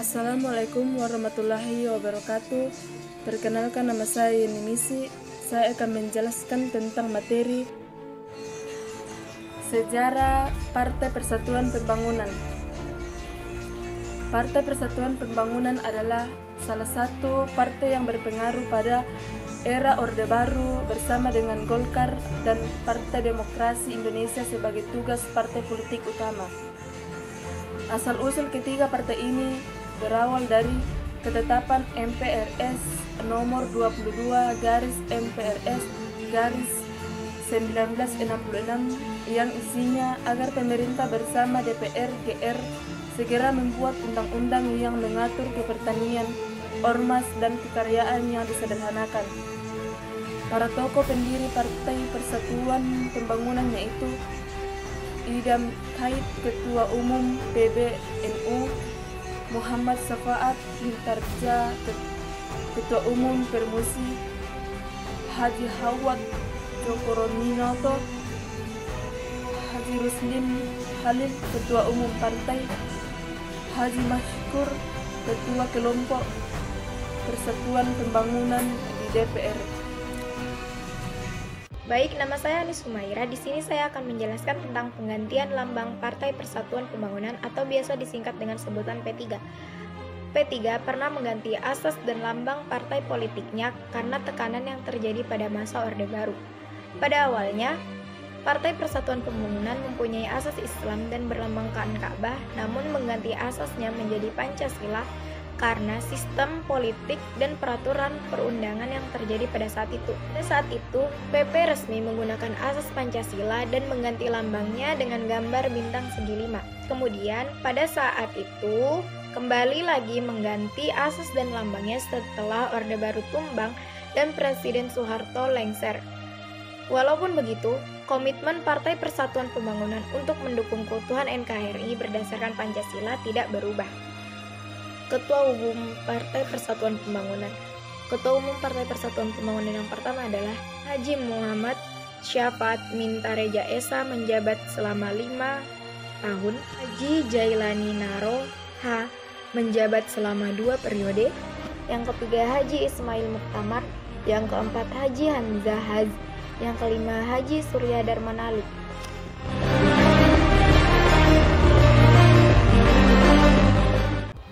Assalamualaikum warahmatullahi wabarakatuh. Perkenalkan, nama saya Yeni Nisi. Saya akan menjelaskan tentang materi sejarah Partai Persatuan Pembangunan. Partai Persatuan Pembangunan adalah salah satu partai yang berpengaruh pada era Orde Baru bersama dengan Golkar dan Partai Demokrasi Indonesia sebagai tugas partai politik utama. Asal-usul ketiga partai ini berawal dari ketetapan MPRS nomor 22 yang isinya agar pemerintah bersama DPR GR segera membuat undang-undang yang mengatur kepertanian, ormas, dan kekaryaan yang disederhanakan. Para tokoh pendiri Partai Persatuan Pembangunan yaitu Idam Kait, Ketua Umum PBNU, Muhammad Safaat Hintarja, Ketua Umum Permusi, Haji Hawat Cokroaminoto, Haji Ruslim Halil, Ketua Umum Partai, Haji Mashkur, Ketua Kelompok Persatuan Pembangunan di DPR. Baik, nama saya Anis Sumaira. Di sini saya akan menjelaskan tentang penggantian lambang Partai Persatuan Pembangunan atau biasa disingkat dengan sebutan P3. P3 pernah mengganti asas dan lambang partai politiknya karena tekanan yang terjadi pada masa Orde Baru. Pada awalnya, Partai Persatuan Pembangunan mempunyai asas Islam dan berlambangkan Ka'bah, namun mengganti asasnya menjadi Pancasila karena sistem politik dan peraturan perundangan yang terjadi pada saat itu. Pada saat itu, PP resmi menggunakan asas Pancasila dan mengganti lambangnya dengan gambar bintang segi 5. Kemudian, pada saat itu, kembali lagi mengganti asas dan lambangnya setelah Orde Baru tumbang dan Presiden Soeharto lengser. Walaupun begitu, komitmen Partai Persatuan Pembangunan untuk mendukung keutuhan NKRI berdasarkan Pancasila tidak berubah. Ketua Umum Partai Persatuan Pembangunan. Ketua Umum Partai Persatuan Pembangunan yang pertama adalah Haji Muhammad Syafaat Mintareja Esa, menjabat selama 5 tahun. Haji Jailani Naro H, menjabat selama 2 periode. Yang ketiga Haji Ismail Muktamar. Yang keempat Haji Hamzah Haz. Yang kelima Haji Surya Darmanali.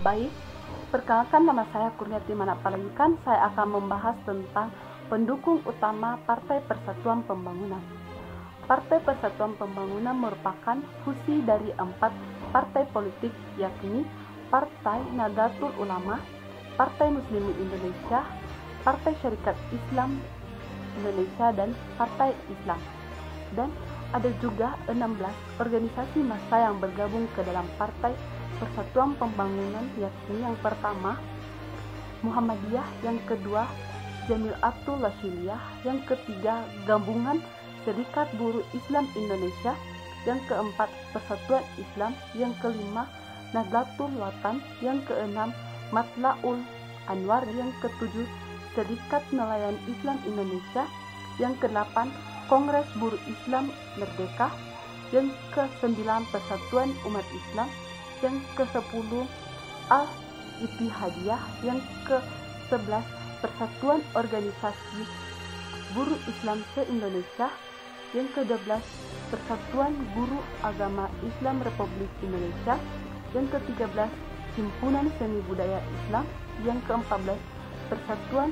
Baik, perkenalkan, nama saya Kurniati Manapalengkan. Saya akan membahas tentang pendukung utama Partai Persatuan Pembangunan. Partai Persatuan Pembangunan merupakan fusi dari 4 partai politik, yakni Partai Nahdlatul Ulama, Partai Muslimin Indonesia, Partai Syarikat Islam Indonesia, dan Partai Islam. Dan ada juga 16 organisasi massa yang bergabung ke dalam Partai Persatuan Pembangunan, yakni yang pertama Muhammadiyah, yang kedua Jamiatul Wasiliyah, yang ketiga Gabungan Serikat Buruh Islam Indonesia, yang keempat Persatuan Islam, yang kelima Nahdlatul Watan, yang keenam Matla'ul Anwar, yang ketujuh Serikat Nelayan Islam Indonesia, yang kedelapan Kongres Buruh Islam Merdeka, yang ke-9 Persatuan Umat Islam, yang ke-10 Al-Ittihadiyah, yang ke-11 Persatuan Organisasi Buruh Islam se-Indonesia, yang ke-12 Persatuan Guru Agama Islam Republik Indonesia, yang ke-13 Himpunan Seni Budaya Islam, yang ke-14 Persatuan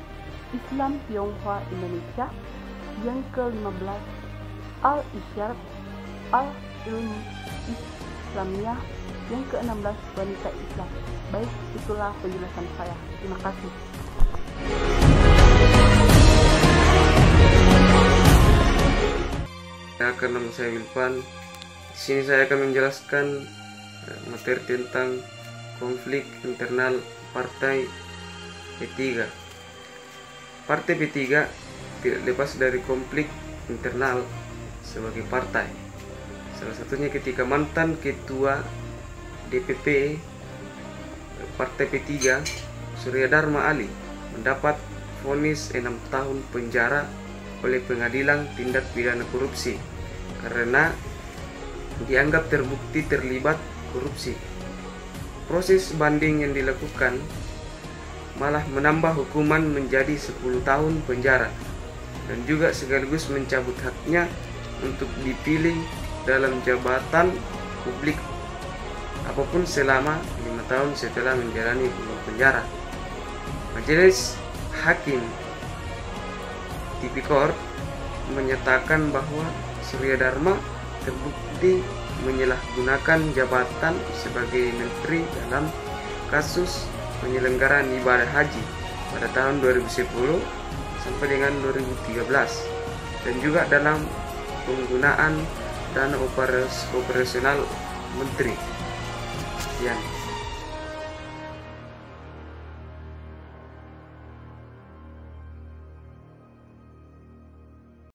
Islam Tionghoa Indonesia, yang ke-15 Al-Isyad Al-Ilm Islamiyah, yang ke-16 Wanita Islam. Baik, itulah penjelasan saya. Terima kasih. Nama saya Wilpan. Di sini saya akan menjelaskan materi tentang konflik internal Partai P3. Partai P3 tidak lepas dari konflik internal sebagai partai. Salah satunya ketika mantan ketua DPP Partai P3 Surya Dharma Ali mendapat vonis 6 tahun penjara oleh Pengadilan Tindak Pidana Korupsi karena dianggap terbukti terlibat korupsi. proses banding yang dilakukan malah menambah hukuman menjadi 10 tahun penjara dan juga sekaligus mencabut haknya untuk dipilih dalam jabatan publik apapun selama 5 tahun setelah menjalani hukuman penjara. Majelis Hakim Tipikor menyatakan bahwa Surya Dharma terbukti menyalahgunakan jabatan sebagai menteri dalam kasus penyelenggaraan ibadah haji pada tahun 2010 sampai dengan 2013 dan juga dalam penggunaan dana operasional menteri. Sekian.